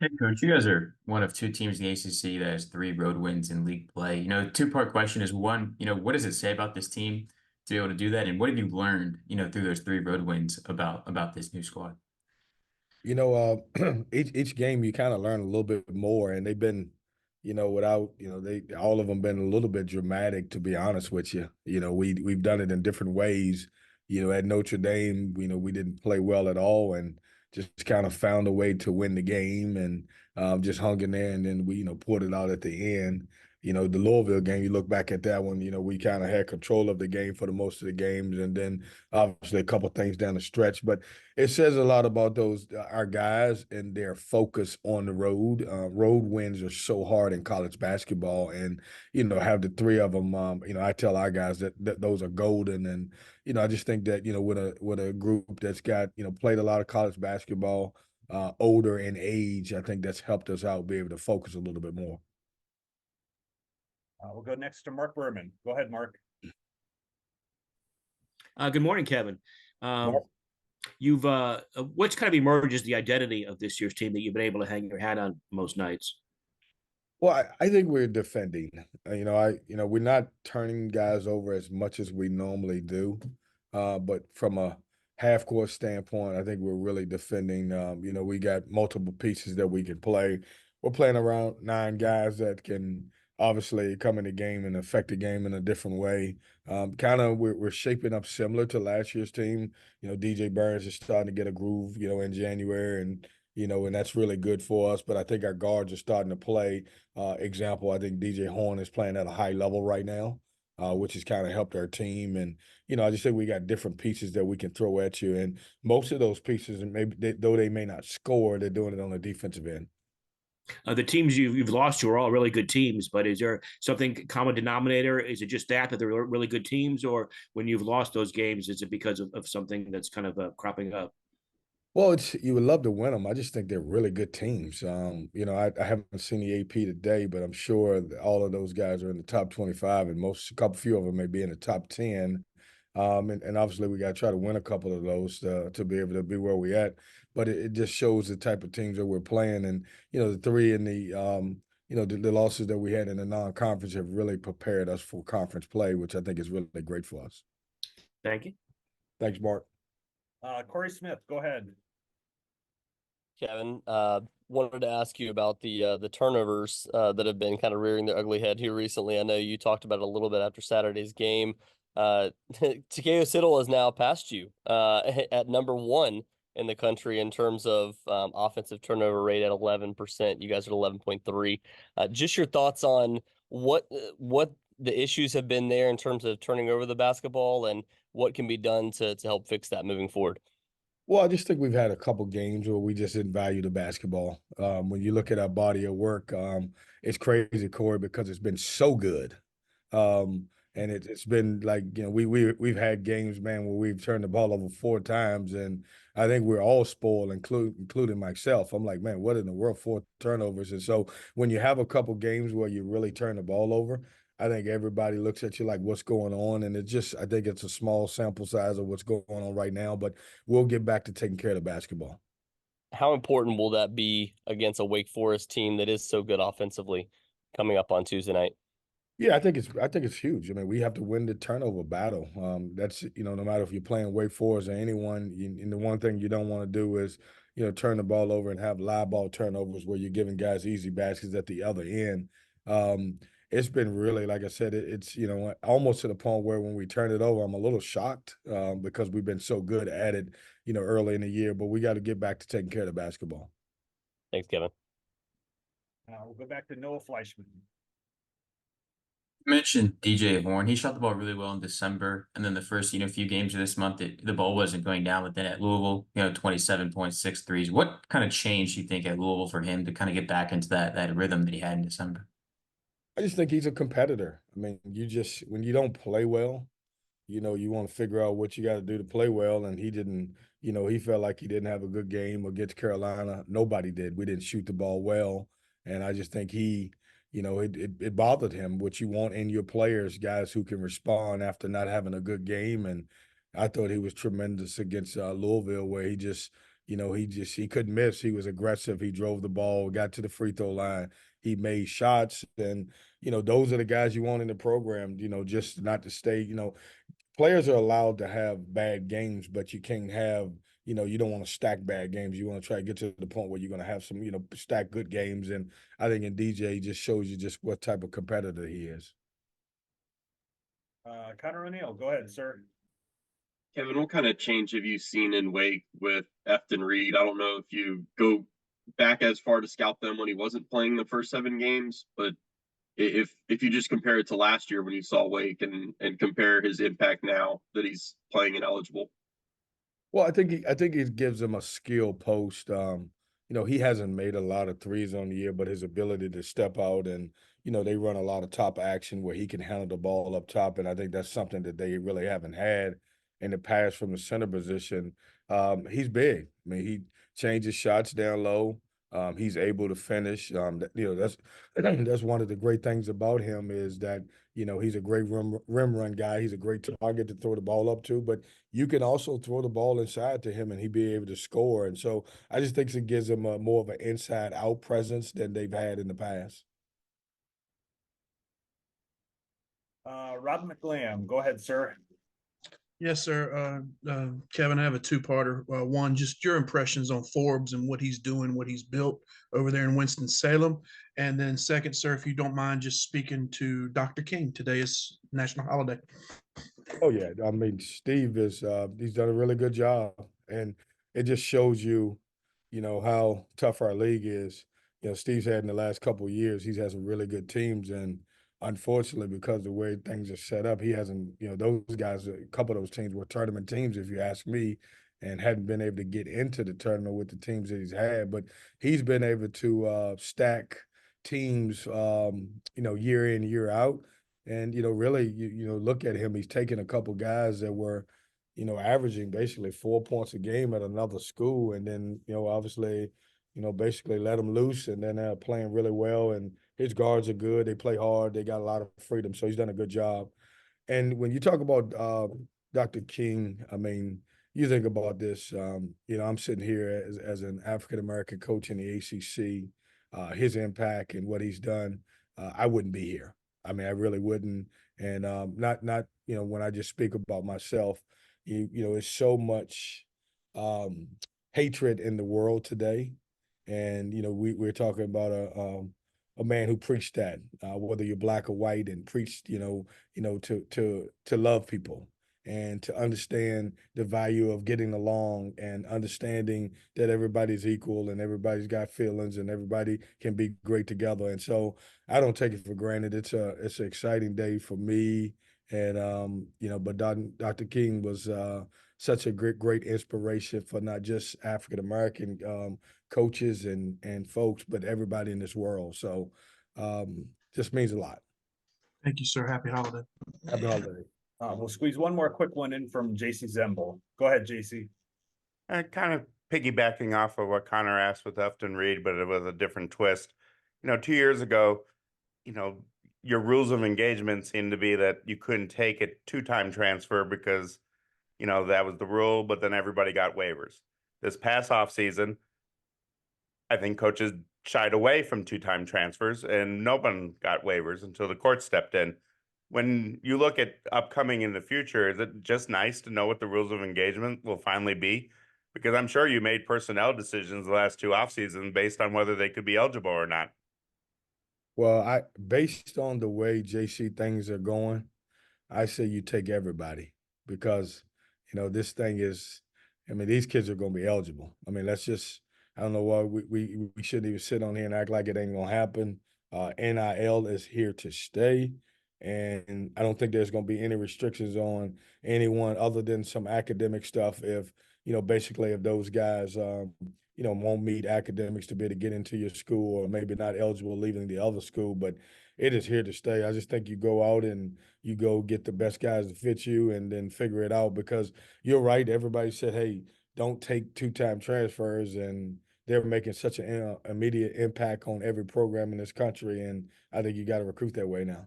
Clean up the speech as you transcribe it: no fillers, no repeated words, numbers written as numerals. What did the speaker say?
Hey, coach, you guys are one of two teams in the ACC that has three road wins in league play. Two-part question is one, what does it say about this team to be able to do that? And what have you learned, through those three road wins about this new squad? Each game you kind of learn a little bit more, and they've been, without, they all of them been a little bit dramatic, to be honest with you. We've done it in different ways. At Notre Dame, we didn't play well at all, and just kind of found a way to win the game, and just hung in there, and then we, pulled it out at the end. The Louisville game, you look back at that one, we kind of had control of the game for the most of the games, and then obviously a couple things down the stretch, but it says a lot about those our guys and their focus on the road. Road wins are so hard in college basketball, and have the three of them. I tell our guys that those are golden, and I just think that with a group that's got played a lot of college basketball, older in age, I think that's helped us out be able to focus a little bit more. We'll go next to Mark Berman. Go ahead, Mark. Good morning, Kevin. Mark? You've what's kind of emerged as the identity of this year's team that you've been able to hang your hat on most nights? Well, I think we're defending. We're not turning guys over as much as we normally do, but from a half court standpoint, I think we're really defending. We got multiple pieces that we can play. We're playing around nine guys that can obviously come in the game and affect the game in a different way. Kind of, we're shaping up similar to last year's team. DJ Burns is starting to get a groove. In January, and that's really good for us. But I think our guards are starting to play. Example, I think DJ Horn is playing at a high level right now, which has kind of helped our team. And, I just think we got different pieces that we can throw at you. And most of those pieces, and though they may not score, they're doing it on the defensive end. The teams you've lost to are all really good teams, but is there something common denominator? Is it just that they're really good teams, or when you've lost those games, is it because of something that's kind of cropping up? Well, you would love to win them. I just think they're really good teams. I haven't seen the AP today, but I'm sure that all of those guys are in the top 25, and a couple few of them may be in the top 10. And obviously we got to try to win a couple of those to be able to be where we're at. But it just shows the type of teams that we're playing, and the three in the losses that we had in the non-conference have really prepared us for conference play, which I think is really great for us. Thank you. Thanks, Mark. Corey Smith, go ahead. Kevin, wanted to ask you about the turnovers that have been kind of rearing their ugly head here recently. I know you talked about it a little bit after Saturday's game. Takeo Siddle has now passed you at number one in the country in terms of offensive turnover rate at 11%. You guys are at 11.3. Just your thoughts on what the issues have been there in terms of turning over the basketball and what can be done to help fix that moving forward. Well, I just think we've had a couple games where we just didn't value the basketball. When you look at our body of work, it's crazy, Corey, because it's been so good. And it's been like, we've had games, man, where we've turned the ball over four times, and I think we're all spoiled, including myself. I'm like, man, what in the world, four turnovers? And so when you have a couple games where you really turn the ball over, I think everybody looks at you like, what's going on? And I think it's a small sample size of what's going on right now, but we'll get back to taking care of the basketball. How important will that be against a Wake Forest team that is so good offensively coming up on Tuesday night? Yeah, I think it's huge. I mean, we have to win the turnover battle. That's no matter if you're playing Wake Forest or anyone, and the one thing you don't want to do is turn the ball over and have live ball turnovers where you're giving guys easy baskets at the other end. It's been really, like I said, it's almost to the point where when we turn it over, I'm a little shocked because we've been so good at it, early in the year. But we got to get back to taking care of the basketball. Thanks, Kevin. We'll go back to Noah Fleischman. You mentioned DJ Horn. He shot the ball really well in December, and then the first, few games of this month, the ball wasn't going down. But then at Louisville, 27.6 threes. What kind of change do you think at Louisville for him to kind of get back into that rhythm that he had in December? I just think he's a competitor. I mean, when you don't play well, you want to figure out what you got to do to play well. And he didn't, he felt like he didn't have a good game against Carolina. Nobody did. We didn't shoot the ball well. And I just think it bothered him, what you want in your players, guys who can respond after not having a good game. And I thought he was tremendous against Louisville, where he just, he couldn't miss. He was aggressive. He drove the ball, got to the free throw line. He made shots, and those are the guys you want in the program. Just not to stay. Players are allowed to have bad games, but you can't have. You don't want to stack bad games. You want to try to get to the point where you're going to have some, stack good games. And I think in DJ, he just shows you just what type of competitor he is. Connor O'Neill, go ahead, sir. Kevin, what kind of change have you seen in Wake with Fon Reed? I don't know if you go back as far to scout them when he wasn't playing the first 7 games, but if you just compare it to last year when you saw Wake and compare his impact now that he's playing and eligible. Well, I think he gives him a skill post. He hasn't made a lot of threes on the year, but his ability to step out and they run a lot of top action where he can handle the ball up top, and I think that's something that they really haven't had in the past from the center position. He's big. I mean, he changes shots down low. He's able to finish. That's that's one of the great things about him is that he's a great rim run guy. He's a great target to throw the ball up to, but you can also throw the ball inside to him and he'd be able to score. And so I just think it gives him more of an inside out presence than they've had in the past. Rob McLean, go ahead, sir. Yes, sir. Kevin, I have a two-parter. One, just your impressions on Forbes and what he's doing, what he's built over there in Winston-Salem. And then second, sir, if you don't mind just speaking to Dr. King. Today is national holiday. Oh yeah, I mean Steve is he's done a really good job, and it just shows you, how tough our league is. Steve's had in the last couple of years, he's had some really good teams, and unfortunately, because of the way things are set up, he hasn't. Those guys, a couple of those teams were tournament teams, if you ask me, and hadn't been able to get into the tournament with the teams that he's had. But he's been able to stack teams, year in year out. And really, look at him. He's taken a couple guys that were, averaging basically 4 points a game at another school, and then obviously, basically let them loose, and then they're playing really well. And his guards are good. They play hard. They got a lot of freedom. So he's done a good job. And when you talk about Dr. King, I mean, you think about this. I'm sitting here as an African American coach in the ACC. His impact and what he's done, I wouldn't be here. I mean, I really wouldn't. And not when I just speak about myself, it's so much hatred in the world today, and we're talking about a man who preached that, whether you're black or white, and preached to love people and to understand the value of getting along and understanding that everybody's equal and everybody's got feelings and everybody can be great together. And so I don't take it for granted. It's an exciting day for me. And but Dr. King was such a great inspiration for not just African American coaches and folks, but everybody in this world. So just means a lot. Thank you, sir. Happy holiday. Happy holiday. We'll squeeze one more quick one in from JC Zemble. Go ahead, JC. Kind of piggybacking off of what Connor asked with Fon Reed, but it was a different twist. 2 years ago, your rules of engagement seemed to be that you couldn't take a 2-time transfer because, that was the rule, but then everybody got waivers. This past offseason, I think coaches shied away from 2-time transfers and no one got waivers until the court stepped in. When you look at upcoming in the future, is it just nice to know what the rules of engagement will finally be? Because I'm sure you made personnel decisions the last 2 off seasons based on whether they could be eligible or not. Well, based on the way JC things are going, I say you take everybody because, this thing is, I mean, these kids are going to be eligible. I mean, I don't know why we shouldn't even sit on here and act like it ain't going to happen. NIL is here to stay. And I don't think there's going to be any restrictions on anyone other than some academic stuff. If, basically if those guys, won't meet academics to be able to get into your school or maybe not eligible leaving the other school, but it is here to stay. I just think you go out and you go get the best guys to fit you and then figure it out because you're right. Everybody said, hey, don't take 2-time transfers, and they're making such an immediate impact on every program in this country. And I think you got to recruit that way now.